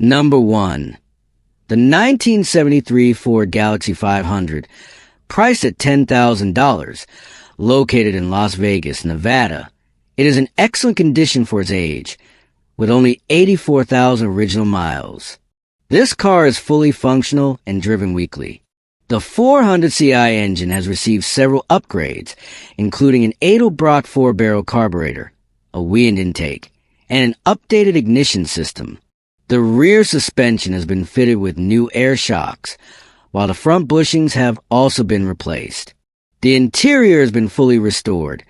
Number 1. The 1973 Ford Galaxy 500, priced at $10,000, located in Las Vegas, Nevada. It is in excellent condition for its age, with only 84,000 original miles. This car is fully functional and driven weekly. The 400CI engine has received several upgrades, including an Edelbrock 4-barrel carburetor, a wind intake, and an updated ignition system. The rear suspension has been fitted with new air shocks, while the front bushings have also been replaced. The interior has been fully restored,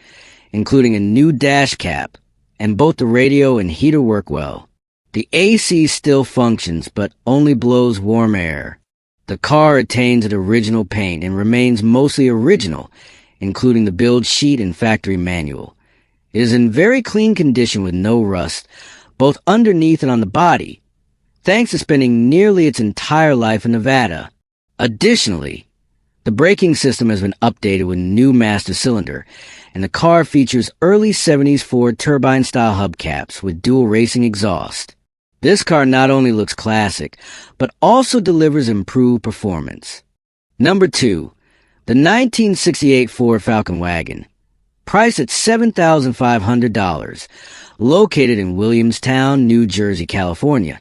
including a new dash cap, and both the radio and heater work well. The AC still functions, but only blows warm air. The car retains its original paint and remains mostly original, including the build sheet and factory manual. It is in very clean condition with no rust, both underneath and on the body, thanks to spending nearly its entire life in Nevada. Additionally, the braking system has been updated with new master cylinder, and the car features early 70s Ford turbine-style hubcaps with dual racing exhaust. This car not only looks classic, but also delivers improved performance. Number 2. The 1968 Ford Falcon Wagon, priced at $7,500, located in Williamstown, New Jersey, California.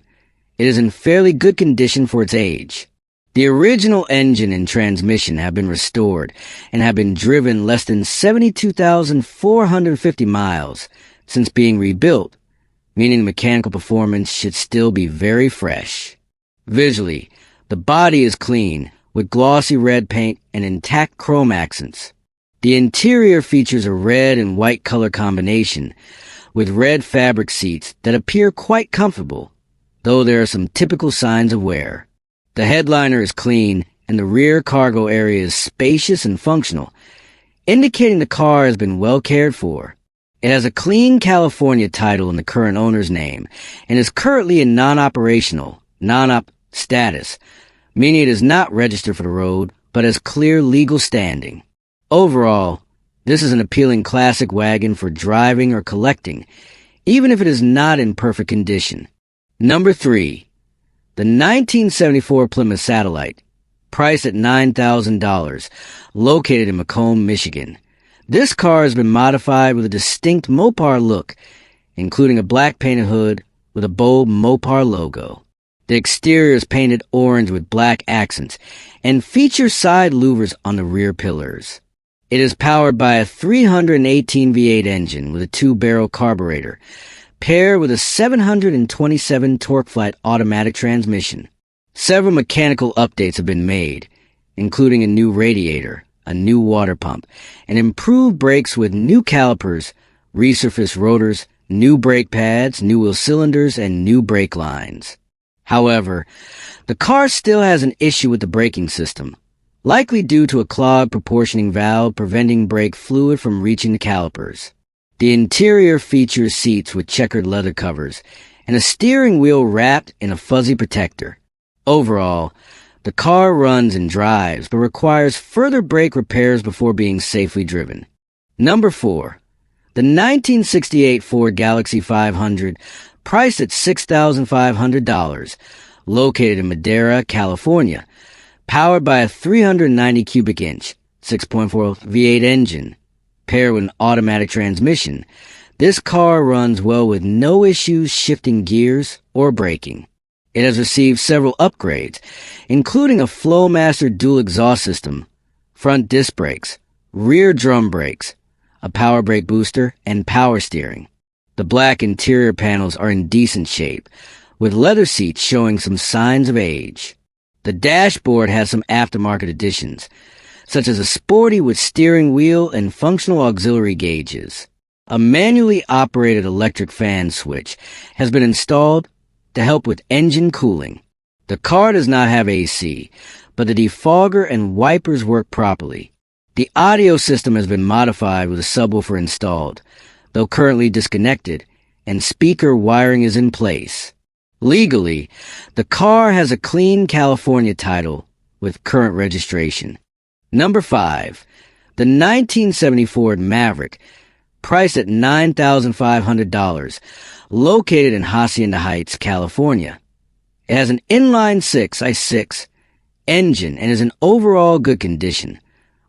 It is in fairly good condition for its age. The original engine and transmission have been restored and have been driven less than 72,450 miles since being rebuilt, meaning the mechanical performance should still be very fresh. Visually, the body is clean, with glossy red paint and intact chrome accents. The interior features a red and white color combination, with red fabric seats that appear quite comfortable, though there are some typical signs of wear. The headliner is clean, and the rear cargo area is spacious and functional, indicating the car has been well cared for. It has a clean California title in the current owner's name, and is currently in non-operational, non-op status, meaning it is not registered for the road, but has clear legal standing. Overall, this is an appealing classic wagon for driving or collecting, even if it is not in perfect condition. Number 3. The 1974 Plymouth Satellite, priced at $9,000, located in Macomb, Michigan. This car has been modified with a distinct Mopar look, including a black painted hood with a bold Mopar logo. The exterior is painted orange with black accents and features side louvers on the rear pillars. It is powered by a 318 V8 engine with a 2-barrel carburetor, paired with a 727 torque-flight automatic transmission. Several mechanical updates have been made, including a new radiator, a new water pump, and improved brakes with new calipers, resurfaced rotors, new brake pads, new wheel cylinders, and new brake lines. However, the car still has an issue with the braking system, likely due to a clogged proportioning valve preventing brake fluid from reaching the calipers. The interior features seats with checkered leather covers and a steering wheel wrapped in a fuzzy protector. Overall, the car runs and drives, but requires further brake repairs before being safely driven. Number 4. The 1968 Ford Galaxy 500, priced at $6,500, located in Madera, California, powered by a 390 cubic inch, 6.4 V8 engine, paired with an automatic transmission. This car runs well with no issues shifting gears or braking. It has received several upgrades, including a Flowmaster dual exhaust system, front disc brakes, rear drum brakes, a power brake booster, and power steering. The black interior panels are in decent shape, with leather seats showing some signs of age. The dashboard has some aftermarket additions, such as a sporty with steering wheel and functional auxiliary gauges. A manually operated electric fan switch has been installed to help with engine cooling. The car does not have AC, but the defogger and wipers work properly. The audio system has been modified with a subwoofer installed, though currently disconnected, and speaker wiring is in place. Legally, the car has a clean California title with current registration. Number 5. The 1970 Ford Maverick, priced at $9,500, located in Hacienda Heights, California. It has an inline-six i6 engine and is in overall good condition,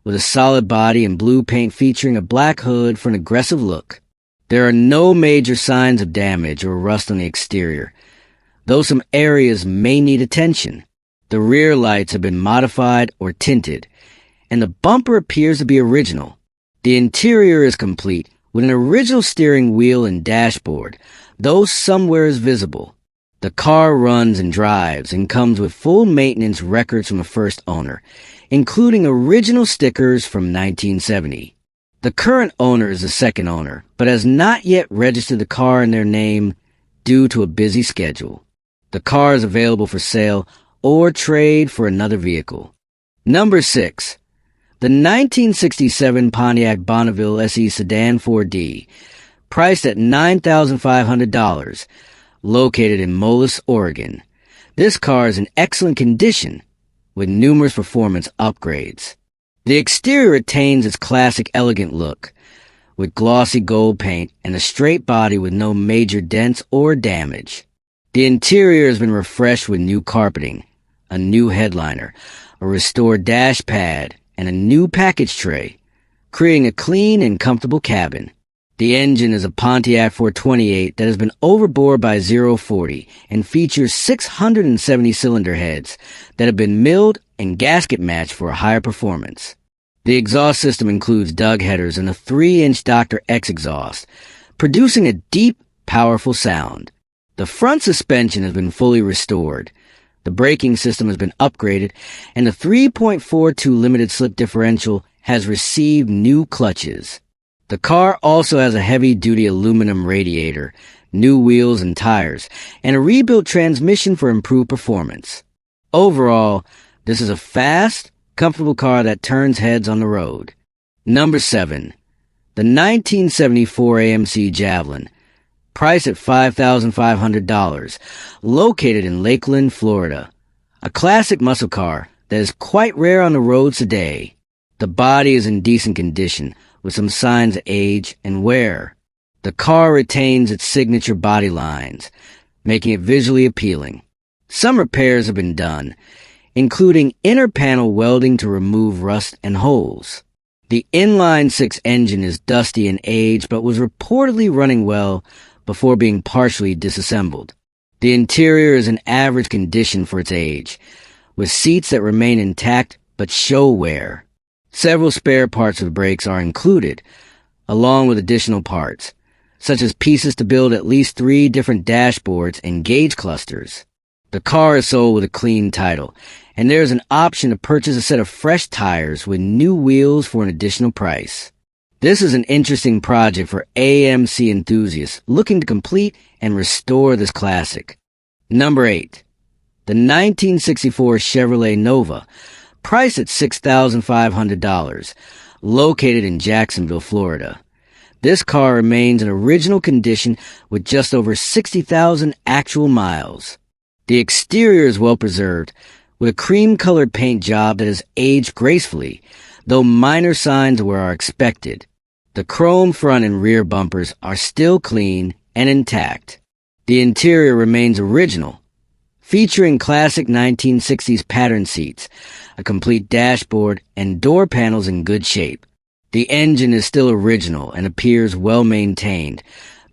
with a solid body and blue paint featuring a black hood for an aggressive look. There are no major signs of damage or rust on the exterior, though some areas may need attention. The rear lights have been modified or tinted, and the bumper appears to be original. The interior is complete, with an original steering wheel and dashboard, though somewhere is visible. The car runs and drives and comes with full maintenance records from the first owner, including original stickers from 1970. The current owner is the second owner, but has not yet registered the car in their name due to a busy schedule. The car is available for sale or trade for another vehicle. Number 6. The 1967 Pontiac Bonneville SE Sedan 4D, priced at $9,500, located in Moelis, Oregon. This car is in excellent condition, with numerous performance upgrades. The exterior retains its classic elegant look, with glossy gold paint and a straight body with no major dents or damage. The interior has been refreshed with new carpeting, a new headliner, a restored dash pad, and a new package tray, creating a clean and comfortable cabin. The engine is a Pontiac 428 that has been overbored by 0-40 and features 670 cylinder heads that have been milled and gasket matched for a higher performance. The exhaust system includes dug headers and a 3-inch Dr. X exhaust, producing a deep, powerful sound. The front suspension has been fully restored. The braking system has been upgraded, and the 3.42 limited slip differential has received new clutches. The car also has a heavy-duty aluminum radiator, new wheels and tires, and a rebuilt transmission for improved performance. Overall, this is a fast, comfortable car that turns heads on the road. Number 7. The 1974 AMC Javelin, priced at $5,500, located in Lakeland, Florida. A classic muscle car that is quite rare on the roads today. The body is in decent condition, with some signs of age and wear. The car retains its signature body lines, making it visually appealing. Some repairs have been done, including inner panel welding to remove rust and holes. The inline-six engine is dusty and aged, but was reportedly running well before being partially disassembled. The interior is in average condition for its age, with seats that remain intact but show wear. Several spare parts of the brakes are included, along with additional parts, such as pieces to build at least 3 different dashboards and gauge clusters. The car is sold with a clean title, and there is an option to purchase a set of fresh tires with new wheels for an additional price. This is an interesting project for AMC enthusiasts looking to complete and restore this classic. Number 8. The 1964 Chevrolet Nova, priced at $6,500, located in Jacksonville, Florida. This car remains in original condition with just over 60,000 actual miles. The exterior is well preserved, with a cream-colored paint job that has aged gracefully, though minor signs of wear are expected. The chrome front and rear bumpers are still clean and intact. The interior remains original, featuring classic 1960s pattern seats, a complete dashboard, and door panels in good shape. The engine is still original and appears well maintained,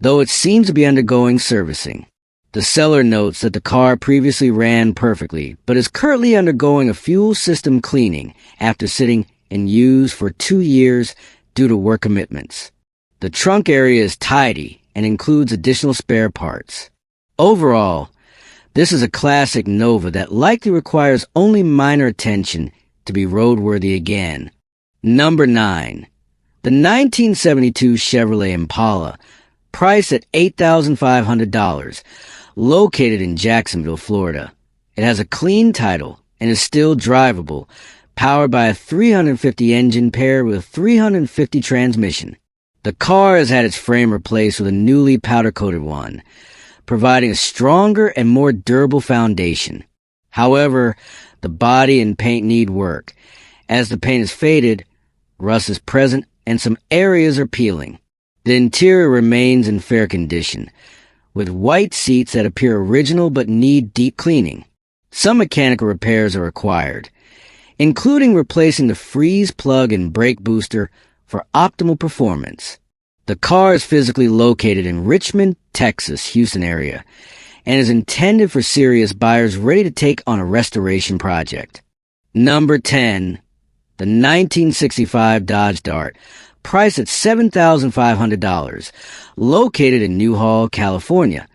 though it seems to be undergoing servicing. The seller notes that the car previously ran perfectly, but is currently undergoing a fuel system cleaning after sitting in use for 2 years due to work commitments. The trunk area is tidy and includes additional spare parts. Overall, this is a classic Nova that likely requires only minor attention to be roadworthy again. Number 9. The 1972 Chevrolet Impala, priced at $8,500, located in Jacksonville, Florida. It has a clean title and is still drivable, powered by a 350 engine paired with a 350 transmission. The car has had its frame replaced with a newly powder-coated one, providing a stronger and more durable foundation. However, the body and paint need work. As the paint is faded, rust is present, and some areas are peeling. The interior remains in fair condition, with white seats that appear original but need deep cleaning. Some mechanical repairs are required, including replacing the freeze plug and brake booster for optimal performance. The car is physically located in Richmond, Texas, Houston area, and is intended for serious buyers ready to take on a restoration project. Number 10. The 1965 Dodge Dart, priced at $7,500, located in Newhall, California.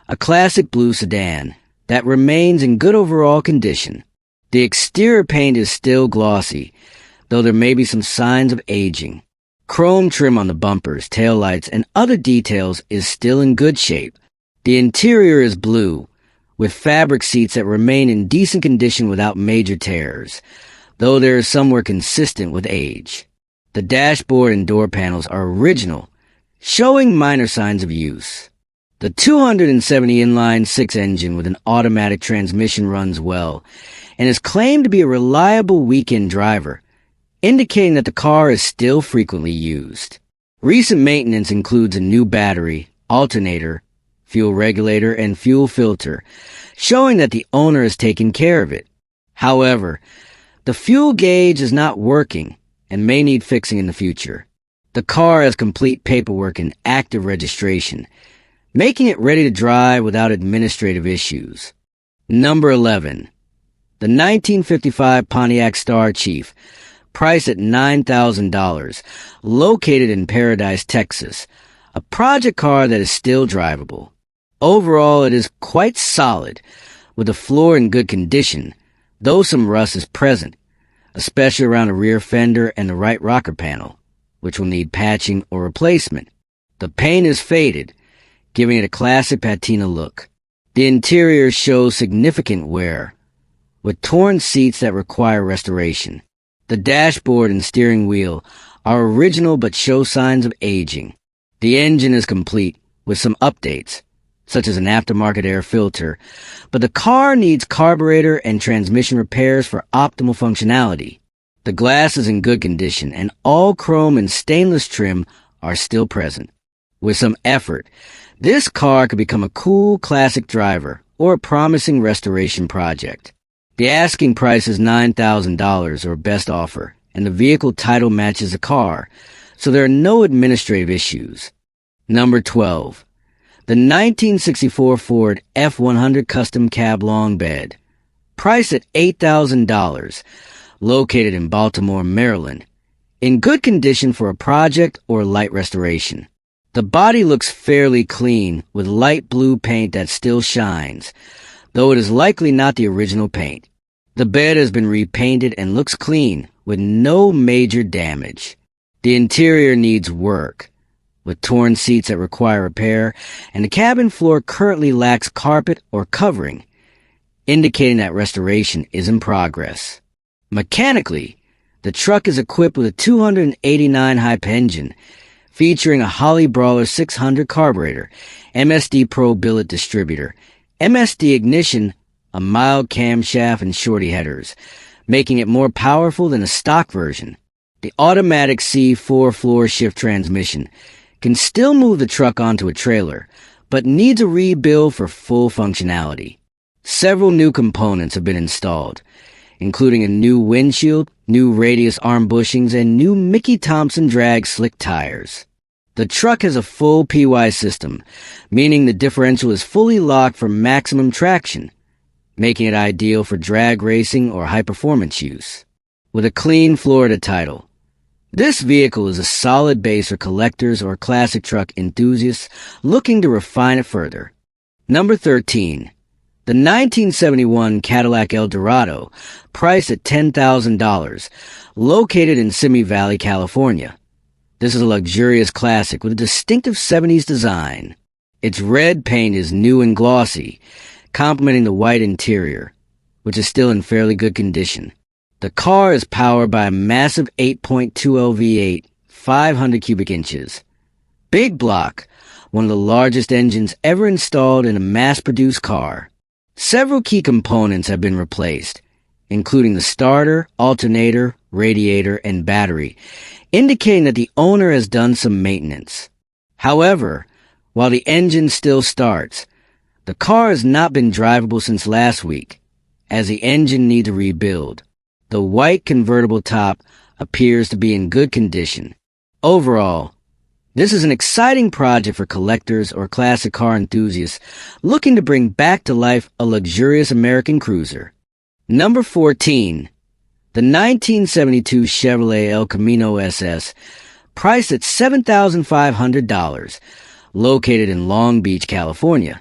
A classic blue sedan that remains in good overall condition. The exterior paint is still glossy, though there may be some signs of aging. Chrome trim on the bumpers, taillights, and other details is still in good shape. The interior is blue, with fabric seats that remain in decent condition without major tears, though there is somewhere consistent with age. The dashboard and door panels are original, showing minor signs of use. The 270 inline-six engine with an automatic transmission runs well and is claimed to be a reliable weekend driver, indicating that the car is still frequently used. Recent maintenance includes a new battery, alternator, fuel regulator, and fuel filter, showing that the owner has taken care of it. However, the fuel gauge is not working and may need fixing in the future. The car has complete paperwork and active registration, making it ready to drive without administrative issues. Number 11. The 1955 Pontiac Star Chief, priced at $9,000, located in Paradise, Texas, a project car that is still drivable. Overall, it is quite solid, with the floor in good condition, though some rust is present, especially around the rear fender and the right rocker panel, which will need patching or replacement. The paint is faded, giving it a classic patina look. The interior shows significant wear, with torn seats that require restoration. The dashboard and steering wheel are original but show signs of aging. The engine is complete, with some updates, such as an aftermarket air filter, but the car needs carburetor and transmission repairs for optimal functionality. The glass is in good condition, and all chrome and stainless trim are still present. With some effort, this car could become a cool classic driver or a promising restoration project. The asking price is $9,000 or best offer, and the vehicle title matches the car, so there are no administrative issues. Number 12. The 1964 Ford F100 Custom Cab Long Bed, priced at $8,000, located in Baltimore, Maryland, in good condition for a project or light restoration. The body looks fairly clean, with light blue paint that still shines, though it is likely not the original paint. The bed has been repainted and looks clean, with no major damage. The interior needs work, with torn seats that require repair, and the cabin floor currently lacks carpet or covering, indicating that restoration is in progress. Mechanically, the truck is equipped with a 289 hype engine, featuring a Holley Brawler 600 carburetor, MSD Pro billet distributor, MSD ignition, a mild camshaft, and shorty headers, making it more powerful than a stock version. The automatic C4 floor shift transmission can still move the truck onto a trailer, but needs a rebuild for full functionality. Several new components have been installed, including a new windshield, new radius arm bushings, and new Mickey Thompson drag slick tires. The truck has a full PY system, meaning the differential is fully locked for maximum traction, making it ideal for drag racing or high-performance use. With a clean Florida title, this vehicle is a solid base for collectors or classic truck enthusiasts looking to refine it further. Number 13. The 1971 Cadillac Eldorado, priced at $10,000, located in Simi Valley, California. This is a luxurious classic with a distinctive 70s design. Its red paint is new and glossy, complementing the white interior, which is still in fairly good condition. The car is powered by a massive 8.20 V8, 500 cubic inches. Big block, one of the largest engines ever installed in a mass-produced car. Several key components have been replaced, including the starter, alternator, radiator, and battery, indicating that the owner has done some maintenance. However, While the engine still starts, the car has not been drivable since last week, as the engine needs a rebuild. The white convertible top appears to be in good condition. Overall, this is an exciting project for collectors or classic car enthusiasts looking to bring back to life a luxurious American cruiser. Number 14. The 1972 Chevrolet El Camino SS, priced at $7,500, located in Long Beach, California.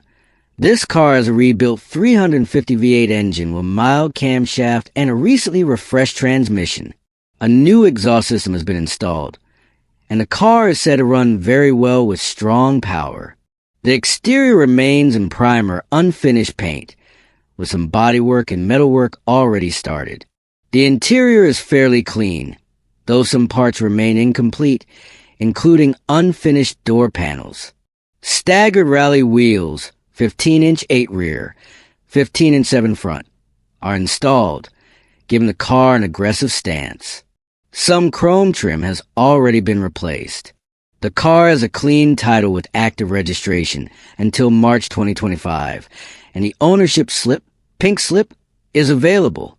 This car has a rebuilt 350 V8 engine with mild camshaft and a recently refreshed transmission. A new exhaust system has been installed, and the car is said to run very well with strong power. The exterior remains in primer unfinished paint, with some bodywork and metalwork already started. The interior is fairly clean, though some parts remain incomplete, including unfinished door panels. Staggered rally wheels, 15-inch 8 rear, 15-inch 7 front, are installed, giving the car an aggressive stance. Some chrome trim has already been replaced. The car has a clean title with active registration until March 2025, and the ownership slip, pink slip, is available.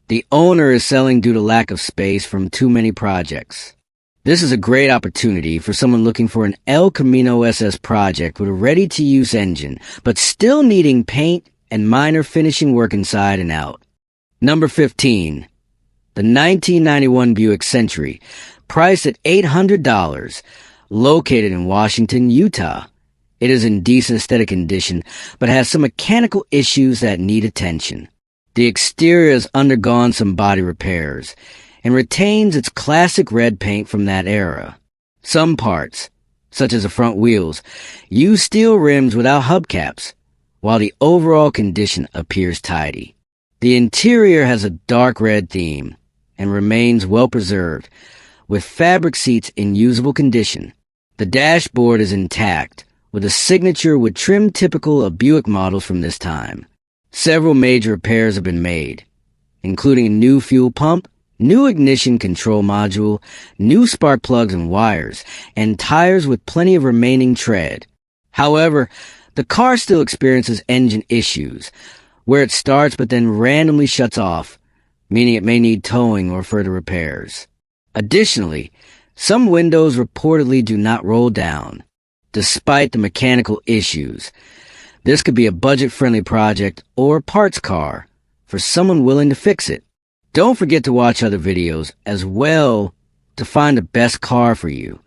The owner is selling due to lack of space from too many projects. This is a great opportunity for someone looking for an El Camino SS project with a ready-to-use engine, but still needing paint and minor finishing work inside and out. Number 15. The 1991 Buick Century, priced at $800, located in Washington, Utah. It is in decent aesthetic condition, but has some mechanical issues that need attention. The exterior has undergone some body repairs and retains its classic red paint from that era. Some parts, such as the front wheels, use steel rims without hubcaps, while the overall condition appears tidy. The interior has a dark red theme and remains well preserved, with fabric seats in usable condition. The dashboard is intact, with a signature with trim typical of Buick models from this time. Several major repairs have been made, including a new fuel pump, new ignition control module, new spark plugs and wires, and tires with plenty of remaining tread. However, the car still experiences engine issues, where it starts but then randomly shuts off, meaning it may need towing or further repairs. Additionally, some windows reportedly do not roll down, despite the mechanical issues. This could be a budget-friendly project or parts car for someone willing to fix it. Don't forget to watch other videos as well to find the best car for you.